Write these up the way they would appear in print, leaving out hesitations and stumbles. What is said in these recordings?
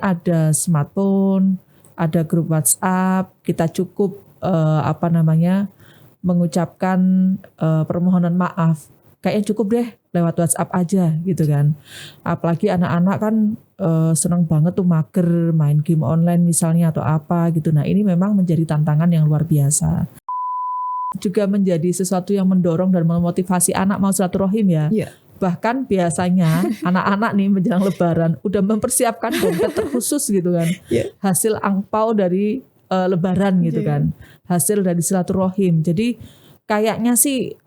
Ada smartphone, ada grup WhatsApp, kita cukup mengucapkan permohonan maaf. Kayaknya cukup deh lewat WhatsApp aja gitu kan. Apalagi anak-anak kan seneng banget tuh mager main game online misalnya atau apa gitu. Nah ini memang menjadi tantangan yang luar biasa. Juga menjadi sesuatu yang mendorong dan memotivasi anak mau silaturahim ya. Iya. Bahkan biasanya anak-anak nih menjelang lebaran udah mempersiapkan dompet terkhusus gitu kan. Iya. Hasil angpau dari lebaran gitu kan. Hasil dari silaturahim. Jadi kayaknya sih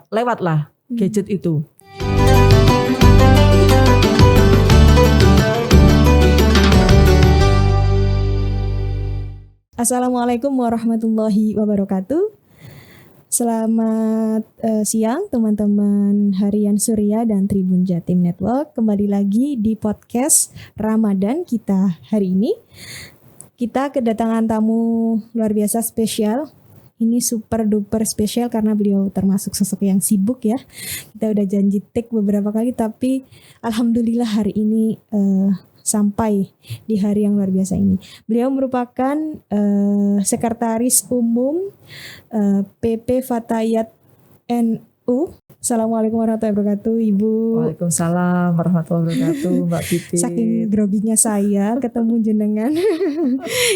lewat lah gadget itu. Assalamualaikum warahmatullahi wabarakatuh. Selamat siang teman-teman Harian Surya dan Tribun Jatim Network. Kembali lagi di podcast Ramadan kita hari ini. Kita kedatangan tamu luar biasa spesial. Ini super duper spesial karena beliau termasuk sosok yang sibuk ya. Kita udah janji take beberapa kali tapi alhamdulillah hari ini sampai di hari yang luar biasa ini. Beliau merupakan Sekretaris Umum PP Fatayat NU. Assalamualaikum warahmatullahi wabarakatuh, Ibu. Waalaikumsalam warahmatullahi wabarakatuh, Mbak Pipit. Saking groginya saya ketemu jenengan.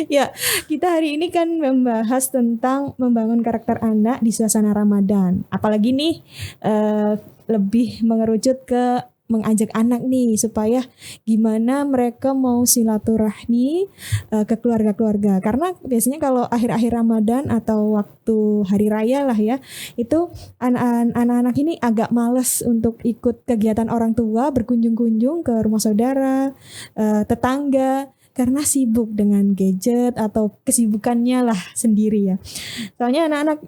Ya, kita hari ini kan membahas tentang membangun karakter anak di suasana Ramadan. Apalagi nih lebih mengerucut ke mengajak anak nih supaya gimana mereka mau silaturahmi ke keluarga-keluarga. Karena biasanya kalau akhir-akhir Ramadan atau waktu hari raya lah ya, itu anak-anak ini agak malas untuk ikut kegiatan orang tua, berkunjung-kunjung ke rumah saudara, tetangga, karena sibuk dengan gadget atau kesibukannya lah sendiri ya. Soalnya anak-anak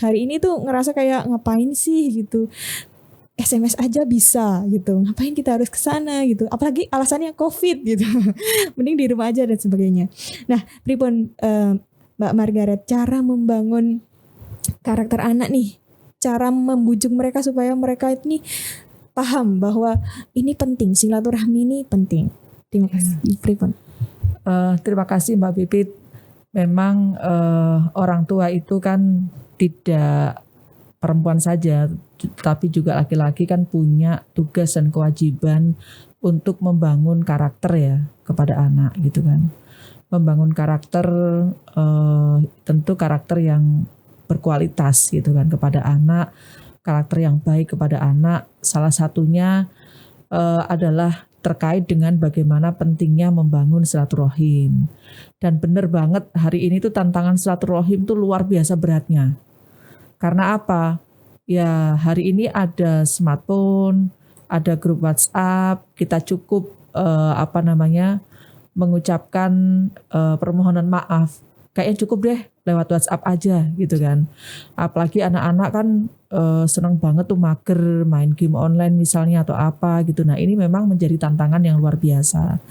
hari ini tuh ngerasa kayak ngapain sih gitu. SMS aja bisa gitu, ngapain kita harus ke sana gitu, apalagi alasannya COVID gitu. Mending di rumah aja dan sebagainya. Nah, pripun Mbak Margaret, cara membangun karakter anak nih, cara membujuk mereka supaya mereka ini paham bahwa ini penting, silaturahmi ini penting. Terima kasih. Pripun? Terima kasih Mbak Pipit. Memang orang tua itu kan tidak perempuan saja, tapi juga laki-laki kan punya tugas dan kewajiban untuk membangun karakter ya kepada anak gitu kan. Membangun karakter tentu karakter yang berkualitas gitu kan kepada anak, karakter yang baik kepada anak. Salah satunya adalah terkait dengan bagaimana pentingnya membangun silaturahim. Dan benar banget hari ini tuh tantangan silaturahim tuh luar biasa beratnya. Karena apa? Ya hari ini ada smartphone, ada grup WhatsApp, kita cukup mengucapkan permohonan maaf. Kayaknya cukup deh lewat WhatsApp aja gitu kan. Apalagi anak-anak kan seneng banget tuh mager main game online misalnya atau apa gitu. Nah ini memang menjadi tantangan yang luar biasa.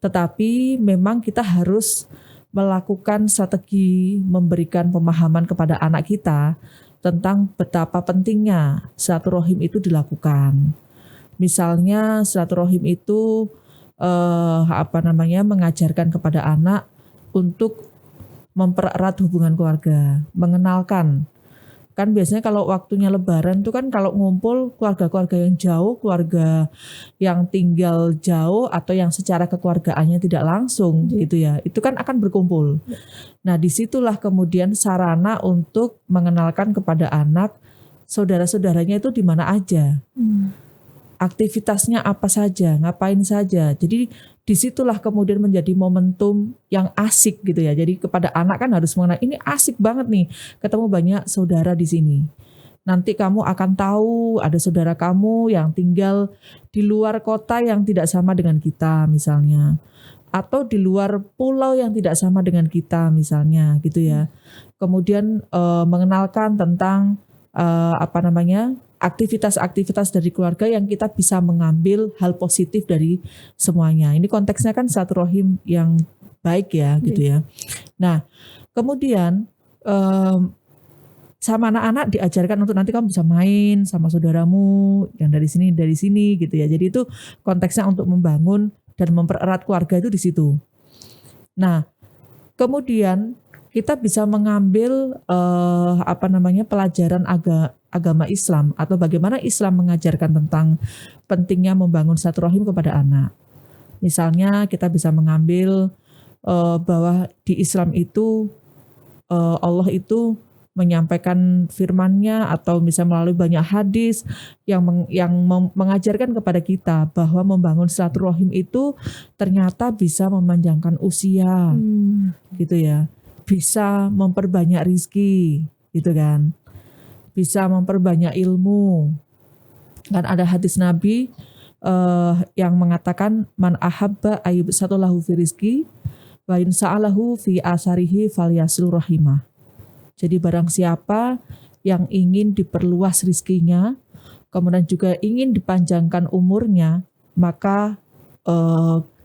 Tetapi memang kita harus melakukan strategi memberikan pemahaman kepada anak kita tentang betapa pentingnya silaturahim itu dilakukan. Misalnya silaturahim itu mengajarkan kepada anak untuk mempererat hubungan keluarga, mengenalkan. Kan biasanya kalau waktunya lebaran tuh kan kalau ngumpul keluarga-keluarga yang jauh, keluarga yang tinggal jauh atau yang secara kekeluargaannya tidak langsung gitu ya, itu kan akan berkumpul. Nah disitulah kemudian sarana untuk mengenalkan kepada anak saudara-saudaranya itu di mana aja, aktivitasnya apa saja, ngapain saja. Jadi disitulah kemudian menjadi momentum yang asik gitu ya. Jadi kepada anak kan harus mengenal ini asik banget nih, ketemu banyak saudara di sini. Nanti kamu akan tahu ada saudara kamu yang tinggal di luar kota yang tidak sama dengan kita misalnya, atau di luar pulau yang tidak sama dengan kita misalnya gitu ya. Kemudian mengenalkan tentang aktivitas-aktivitas dari keluarga yang kita bisa mengambil hal positif dari semuanya. Ini konteksnya kan silaturahim yang baik ya gitu ya. Nah kemudian sama anak-anak diajarkan untuk nanti kamu bisa main sama saudaramu yang dari sini gitu ya. Jadi itu konteksnya untuk membangun dan mempererat keluarga itu di situ. Nah, kemudian kita bisa mengambil pelajaran agama Islam atau bagaimana Islam mengajarkan tentang pentingnya membangun silaturahim kepada anak. Misalnya kita bisa mengambil bahwa di Islam itu Allah itu menyampaikan firman-Nya atau bisa melalui banyak hadis yang mengajarkan kepada kita bahwa membangun silaturahim itu ternyata bisa memanjangkan usia, gitu ya, bisa memperbanyak rizki, gitu kan, bisa memperbanyak ilmu. Kan ada hadis Nabi yang mengatakan man ahabba ayyub satulahu fi rizki wa in sa'alahu fi asarihi falyasil rahimah. Jadi barang siapa yang ingin diperluas rizkinya, kemudian juga ingin dipanjangkan umurnya, maka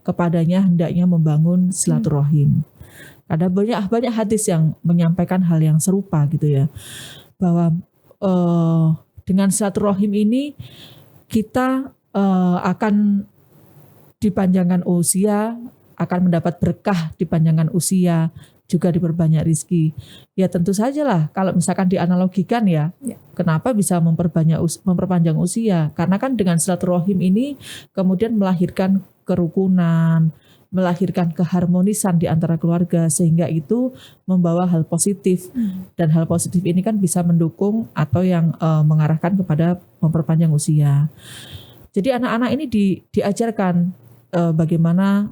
kepadanya hendaknya membangun silaturahim. Ada banyak hadis yang menyampaikan hal yang serupa gitu ya, bahwa dengan silaturahim ini kita akan dipanjangkan usia, akan mendapat berkah dipanjangkan usia, juga diperbanyak rizki. Ya tentu sajalah kalau misalkan dianalogikan ya, kenapa bisa memperpanjang usia? Karena kan dengan silaturahim ini kemudian melahirkan kerukunan, melahirkan keharmonisan di antara keluarga, sehingga itu membawa hal positif. Dan hal positif ini kan bisa mendukung atau yang mengarahkan kepada memperpanjang usia. Jadi anak-anak ini diajarkan bagaimana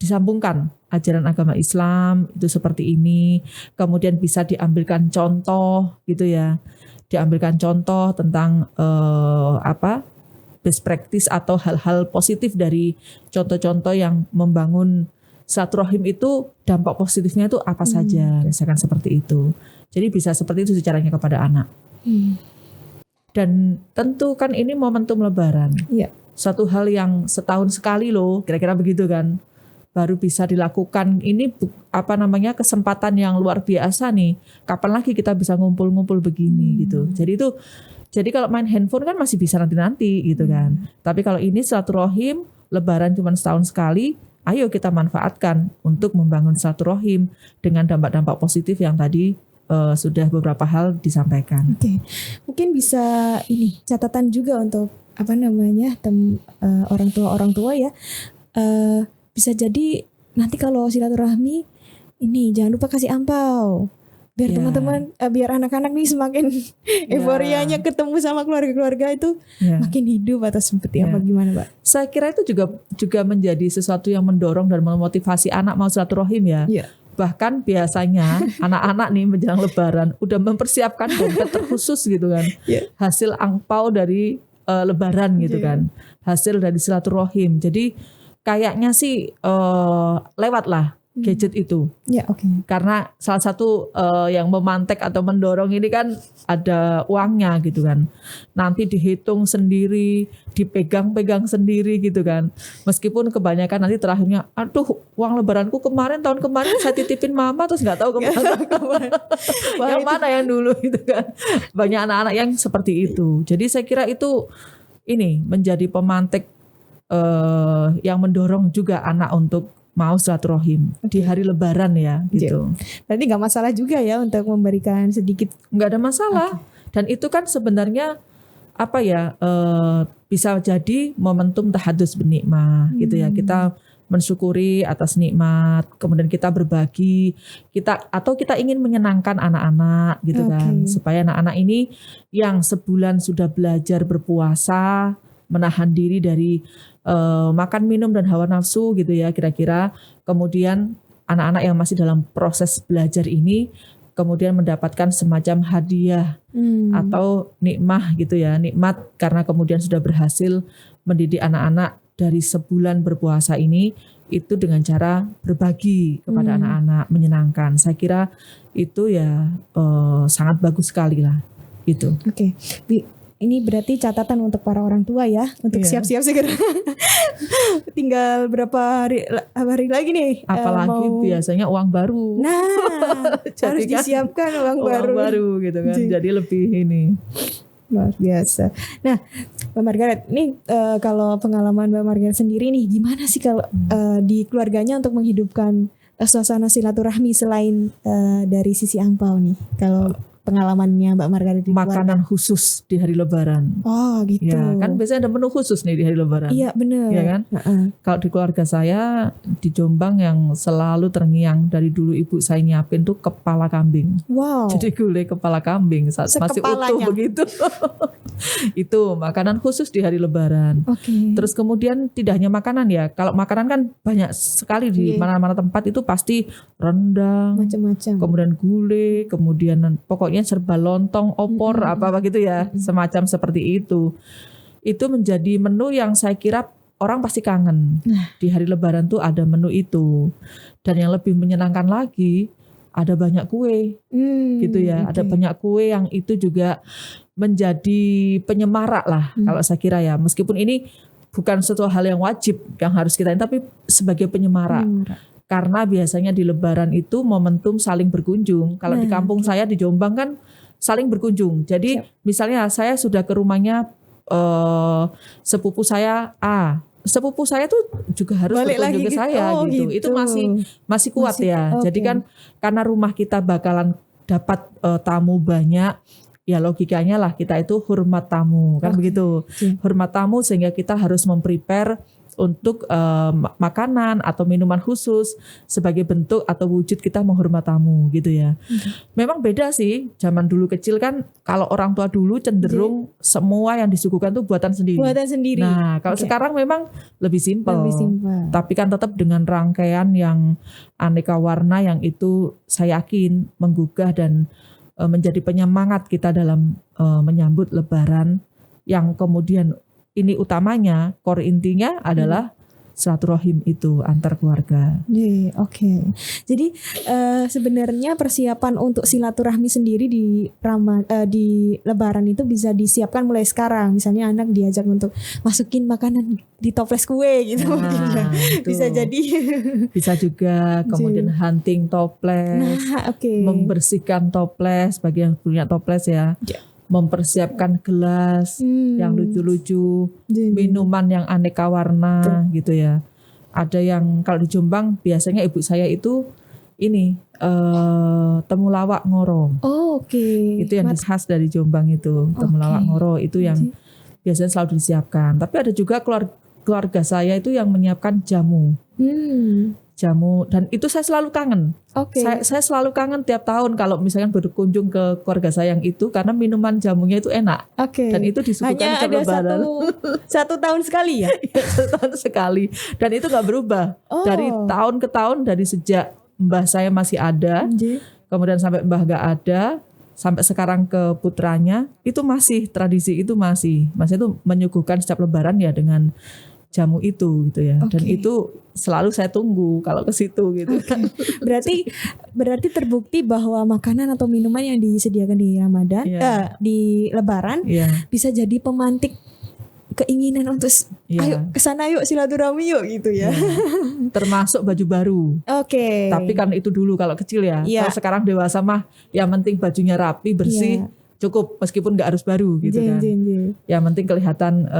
disambungkan ajaran agama Islam itu seperti ini, kemudian bisa diambilkan contoh gitu ya, diambilkan contoh tentang best practice atau hal-hal positif dari contoh-contoh yang membangun silaturahim itu, dampak positifnya itu apa saja, misalkan seperti itu. Jadi bisa seperti itu caranya kepada anak. Dan tentu kan ini momentum Lebaran, satu hal yang setahun sekali loh, kira-kira begitu kan, baru bisa dilakukan. Ini kesempatan yang luar biasa nih. Kapan lagi kita bisa ngumpul-ngumpul begini gitu. Jadi kalau main handphone kan masih bisa nanti-nanti gitu kan. Tapi kalau ini silaturahim, Lebaran cuma setahun sekali, ayo kita manfaatkan untuk membangun silaturahim dengan dampak-dampak positif yang tadi sudah beberapa hal disampaikan. Oke. Mungkin bisa ini catatan juga untuk orang tua ya. Bisa jadi nanti kalau silaturahmi ini jangan lupa kasih angpau biar teman-teman biar anak-anak nih semakin euforianya ketemu sama keluarga-keluarga itu makin hidup atau seperti apa, gimana Mbak? Saya kira itu juga menjadi sesuatu yang mendorong dan memotivasi anak mau silaturahim ya. Bahkan biasanya anak-anak nih menjelang Lebaran udah mempersiapkan dompet terkhusus gitu kan, hasil angpau dari Lebaran gitu kan, hasil dari silaturahim. Jadi kayaknya sih lewat lah gadget itu. Karena salah satu yang memantek atau mendorong ini kan ada uangnya gitu kan. Nanti dihitung sendiri, dipegang-pegang sendiri gitu kan. Meskipun kebanyakan nanti terakhirnya, aduh uang Lebaranku tahun kemarin saya titipin mama terus nggak tahu kemana. Yang mana yang dulu gitu kan. Banyak anak-anak yang seperti itu. Jadi saya kira itu ini menjadi pemantik yang mendorong juga anak untuk mau silaturahim di hari Lebaran ya gitu. Berarti nggak masalah juga ya untuk memberikan sedikit. Nggak ada masalah. Dan itu kan sebenarnya bisa jadi momentum tahadus bernikmah gitu ya. Kita mensyukuri atas nikmat, kemudian kita berbagi, kita ingin menyenangkan anak-anak gitu kan, supaya anak-anak ini yang sebulan sudah belajar berpuasa, menahan diri dari makan minum dan hawa nafsu gitu ya kira-kira. Kemudian anak-anak yang masih dalam proses belajar ini kemudian mendapatkan semacam hadiah atau nikmah gitu ya, nikmat karena kemudian sudah berhasil mendidik anak-anak dari sebulan berpuasa ini itu dengan cara berbagi kepada anak-anak, menyenangkan. Saya kira itu ya sangat bagus sekali lah gitu. Ini berarti catatan untuk para orang tua ya, untuk siap-siap segera. Tinggal berapa hari lagi nih. Apalagi biasanya uang baru. Nah, harus disiapkan uang baru gitu kan. Jadi lebih ini. Luar biasa. Nah, Mbak Margaret, nih kalau pengalaman Mbak Margaret sendiri nih, gimana sih kalau di keluarganya untuk menghidupkan suasana silaturahmi selain dari sisi angpau nih? Kalau pengalamannya Mbak Margaret di keluarga. Makanan khusus di hari Lebaran. Oh gitu. Ya, kan biasanya ada menu khusus nih di hari Lebaran. Iya benar. Iya kan? Kalau di keluarga saya di Jombang yang selalu terngiang dari dulu ibu saya nyiapin tuh kepala kambing. Wow. Jadi gulai kepala kambing saat masih utuh begitu. Itu makanan khusus di hari Lebaran. Oke. Terus kemudian tidak hanya makanan ya. Kalau makanan kan banyak sekali di mana-mana tempat itu pasti rendang, macam-macam. kemudian gulai, kemudian pokoknya serba lontong, opor, apa-apa gitu ya. Semacam seperti itu. Itu menjadi menu yang saya kira orang pasti kangen. Di hari Lebaran tuh ada menu itu. Dan yang lebih menyenangkan lagi, ada banyak kue gitu ya. Ada banyak kue yang itu juga menjadi penyemarak lah kalau saya kira ya. Meskipun ini bukan suatu hal yang wajib yang harus kita, tapi sebagai penyemarak. Karena biasanya di Lebaran itu momentum saling berkunjung. Kalau di kampung saya di Jombang kan saling berkunjung. Jadi misalnya saya sudah ke rumahnya sepupu saya A. Sepupu saya tuh juga harus balik berkunjung ke saya gitu. Itu masih kuat ya. Jadi kan karena rumah kita bakalan dapat tamu banyak, ya logikanya lah kita itu hormat tamu kan begitu. Hormat tamu sehingga kita harus memprepare untuk makanan atau minuman khusus sebagai bentuk atau wujud kita menghormat tamu gitu ya. Memang beda sih, zaman dulu kecil kan kalau orang tua dulu cenderung semua yang disuguhkan tuh buatan sendiri. Nah kalau sekarang memang lebih simpel. Tapi kan tetap dengan rangkaian yang aneka warna yang itu saya yakin menggugah dan menjadi penyemangat kita dalam menyambut Lebaran, yang kemudian ini utamanya, core intinya adalah silaturahim itu antar keluarga. Oke. Jadi sebenarnya persiapan untuk silaturahmi sendiri di Lebaran itu bisa disiapkan mulai sekarang. Misalnya anak diajak untuk masukin makanan di toples kue gitu mungkin ya. Bisa jadi. Bisa juga kemudian hunting toples, membersihkan toples bagi yang punya toples ya. Mempersiapkan gelas yang lucu-lucu, minuman yang aneka warna gitu ya. Ada yang kalau di Jombang biasanya ibu saya itu ini temulawak ngoro. Itu yang khas dari Jombang itu, temulawak ngoro itu yang biasanya selalu disiapkan. Tapi ada juga keluarga saya itu yang menyiapkan jamu. Jamu, dan itu saya selalu kangen. Saya selalu kangen tiap tahun kalau misalnya berkunjung ke keluarga saya yang itu, karena minuman jamunya itu enak. Dan itu disuguhkan hanya ada satu tahun sekali ya? 1 tahun sekali. Dan itu gak berubah. Dari tahun ke tahun, dari sejak mbah saya masih ada, kemudian sampai mbah gak ada, sampai sekarang ke putranya, itu masih tradisi itu masih itu menyuguhkan setiap Lebaran ya dengan jamu itu gitu ya. Dan itu selalu saya tunggu kalau ke situ gitu. Berarti terbukti bahwa makanan atau minuman yang disediakan di Ramadan di Lebaran bisa jadi pemantik keinginan untuk ayo kesana yuk silaturahmi yuk gitu ya. Termasuk baju baru. Tapi kan itu dulu kalau kecil ya. Kalau sekarang dewasa mah yang penting bajunya rapi, bersih, cukup meskipun nggak harus baru gitu kan. Yang penting kelihatan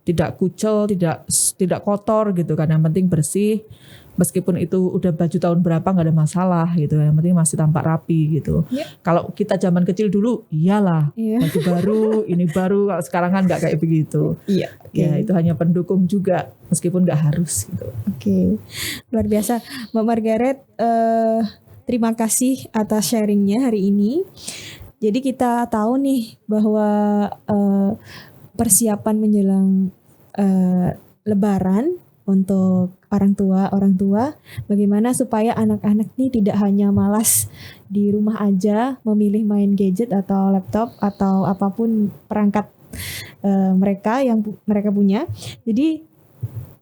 tidak kucel, tidak kotor gitu kan. Yang penting bersih, meskipun itu udah baju tahun berapa nggak ada masalah gitu. Yang penting masih tampak rapi gitu. Kalau kita zaman kecil dulu, iyalah baju baru, ini baru. Kalau sekarang kan nggak kayak begitu. Ya itu hanya pendukung juga, meskipun nggak harus gitu. Luar biasa, Mbak Margaret. Terima kasih atas sharingnya hari ini. Jadi kita tahu nih bahwa persiapan menjelang Lebaran untuk orang tua, bagaimana supaya anak-anak ini tidak hanya malas di rumah aja memilih main gadget atau laptop atau apapun perangkat mereka yang mereka punya. Jadi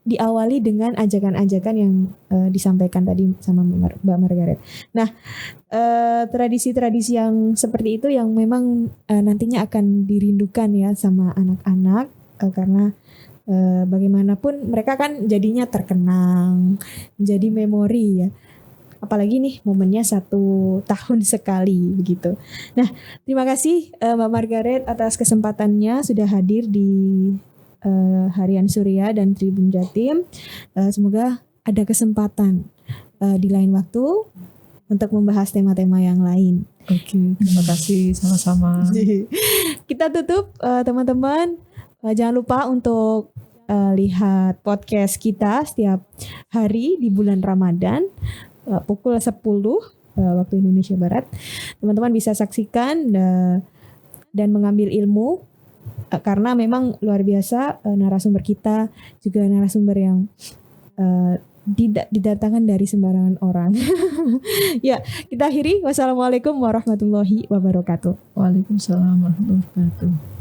diawali dengan ajakan-ajakan yang disampaikan tadi sama Mbak Margaret. Nah, tradisi-tradisi yang seperti itu yang memang nantinya akan dirindukan ya sama anak-anak karena bagaimanapun mereka kan jadinya terkenang, menjadi memori ya. apalagi nih momennya 1 tahun sekali begitu. Nah, terima kasih Mbak Margaret atas kesempatannya sudah hadir di Harian Surya dan Tribun Jatim. Semoga ada kesempatan di lain waktu untuk membahas tema-tema yang lain. Oke, terima kasih sama-sama. Kita tutup teman-teman. Jangan lupa untuk lihat podcast kita setiap hari di bulan Ramadan pukul 10 waktu Indonesia Barat. Teman-teman bisa saksikan dan mengambil ilmu karena memang luar biasa narasumber kita juga narasumber yang tidak didatangkan dari sembarangan orang. Ya, kita akhiri. Wassalamualaikum warahmatullahi wabarakatuh. Waalaikumsalam warahmatullahi wabarakatuh.